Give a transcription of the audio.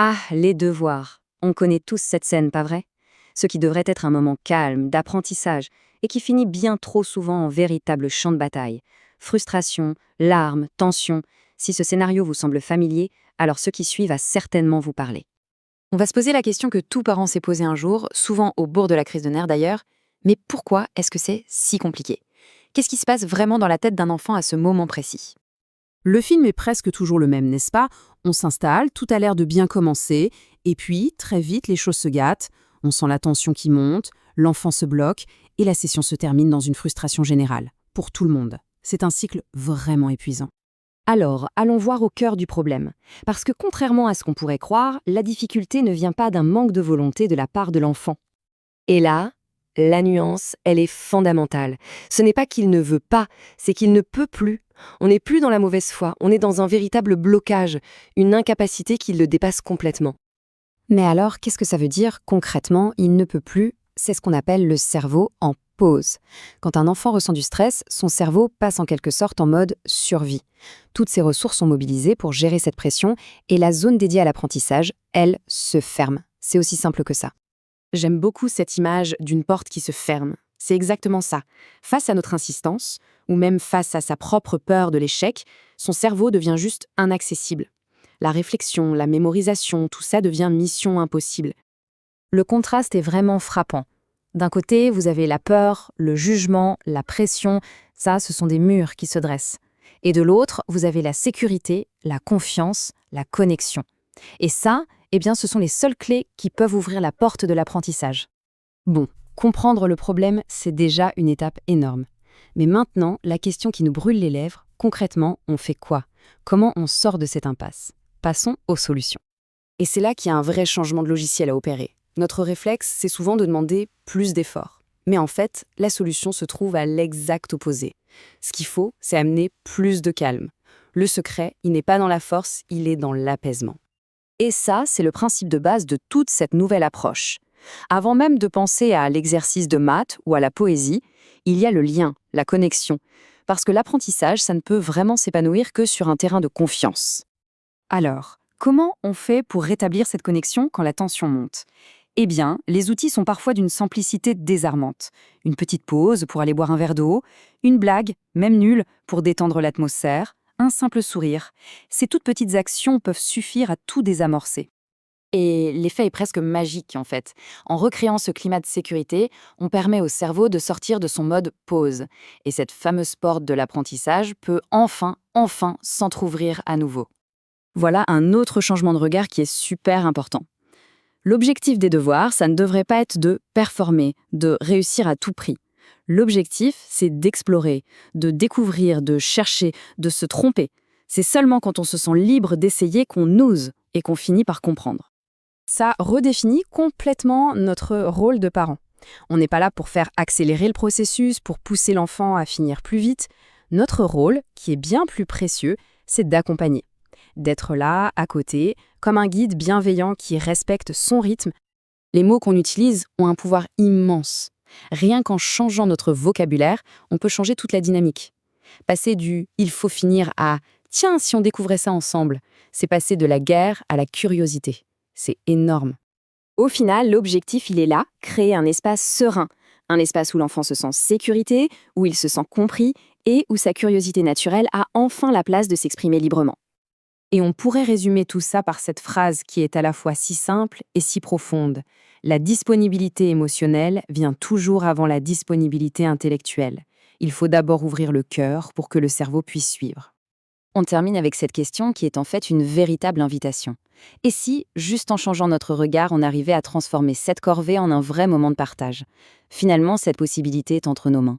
Ah, les devoirs. On connaît tous cette scène, pas vrai? Ce qui devrait être un moment calme, d'apprentissage, et qui finit bien trop souvent en véritable champ de bataille. Frustration, larmes, tension. Si ce scénario vous semble familier, alors ce qui suit va certainement vous parler. On va se poser la question que tout parent s'est posée un jour, souvent au bord de la crise de nerfs d'ailleurs, mais pourquoi est-ce que c'est si compliqué? Qu'est-ce qui se passe vraiment dans la tête d'un enfant à ce moment précis? Le film est presque toujours le même, n'est-ce pas? On s'installe, tout a l'air de bien commencer, et puis, très vite, les choses se gâtent, on sent la tension qui monte, l'enfant se bloque, et la session se termine dans une frustration générale, pour tout le monde. C'est un cycle vraiment épuisant. Alors, allons voir au cœur du problème. Parce que contrairement à ce qu'on pourrait croire, la difficulté ne vient pas d'un manque de volonté de la part de l'enfant. Et là, la nuance, elle est fondamentale. Ce n'est pas qu'il ne veut pas, c'est qu'il ne peut plus. On n'est plus dans la mauvaise foi, on est dans un véritable blocage, une incapacité qui le dépasse complètement. Mais alors, qu'est-ce que ça veut dire concrètement, il ne peut plus? C'est ce qu'on appelle le cerveau en pause. Quand un enfant ressent du stress, son cerveau passe en quelque sorte en mode survie. Toutes ses ressources sont mobilisées pour gérer cette pression et la zone dédiée à l'apprentissage, elle, se ferme. C'est aussi simple que ça. J'aime beaucoup cette image d'une porte qui se ferme. C'est exactement ça. Face à notre insistance, ou même face à sa propre peur de l'échec, son cerveau devient juste inaccessible. La réflexion, la mémorisation, tout ça devient mission impossible. Le contraste est vraiment frappant. D'un côté, vous avez la peur, le jugement, la pression, ça, ce sont des murs qui se dressent. Et de l'autre, vous avez la sécurité, la confiance, la connexion. Et ça, eh bien, ce sont les seules clés qui peuvent ouvrir la porte de l'apprentissage. Bon, comprendre le problème, c'est déjà une étape énorme. Mais maintenant, la question qui nous brûle les lèvres, concrètement, on fait quoi? Comment on sort de cette impasse? Passons aux solutions. Et c'est là qu'il y a un vrai changement de logiciel à opérer. Notre réflexe, c'est souvent de demander plus d'efforts. Mais en fait, la solution se trouve à l'exact opposé. Ce qu'il faut, c'est amener plus de calme. Le secret, il n'est pas dans la force, il est dans l'apaisement. Et ça, c'est le principe de base de toute cette nouvelle approche. Avant même de penser à l'exercice de maths ou à la poésie, il y a le lien, la connexion. Parce que l'apprentissage, ça ne peut vraiment s'épanouir que sur un terrain de confiance. Alors, comment on fait pour rétablir cette connexion quand la tension monte? Eh bien, les outils sont parfois d'une simplicité désarmante. Une petite pause pour aller boire un verre d'eau, une blague, même nulle, pour détendre l'atmosphère, un simple sourire. Ces toutes petites actions peuvent suffire à tout désamorcer. Et l'effet est presque magique en fait. En recréant ce climat de sécurité, on permet au cerveau de sortir de son mode pause. Et cette fameuse porte de l'apprentissage peut enfin s'entrouvrir à nouveau. Voilà un autre changement de regard qui est super important. L'objectif des devoirs, ça ne devrait pas être de performer, de réussir à tout prix. L'objectif, c'est d'explorer, de découvrir, de chercher, de se tromper. C'est seulement quand on se sent libre d'essayer qu'on ose et qu'on finit par comprendre. Ça redéfinit complètement notre rôle de parent. On n'est pas là pour faire accélérer le processus, pour pousser l'enfant à finir plus vite. Notre rôle, qui est bien plus précieux, c'est d'accompagner. D'être là, à côté, comme un guide bienveillant qui respecte son rythme. Les mots qu'on utilise ont un pouvoir immense. Rien qu'en changeant notre vocabulaire, on peut changer toute la dynamique. Passer du « il faut finir » à « tiens, si on découvrait ça ensemble », c'est passer de la guerre à la curiosité. C'est énorme. Au final, l'objectif, il est là, créer un espace serein. Un espace où l'enfant se sent sécurité, où il se sent compris et où sa curiosité naturelle a enfin la place de s'exprimer librement. Et on pourrait résumer tout ça par cette phrase qui est à la fois si simple et si profonde. La disponibilité émotionnelle vient toujours avant la disponibilité intellectuelle. Il faut d'abord ouvrir le cœur pour que le cerveau puisse suivre. On termine avec cette question qui est en fait une véritable invitation. Et si, juste en changeant notre regard, on arrivait à transformer cette corvée en un vrai moment de partage? Finalement, cette possibilité est entre nos mains.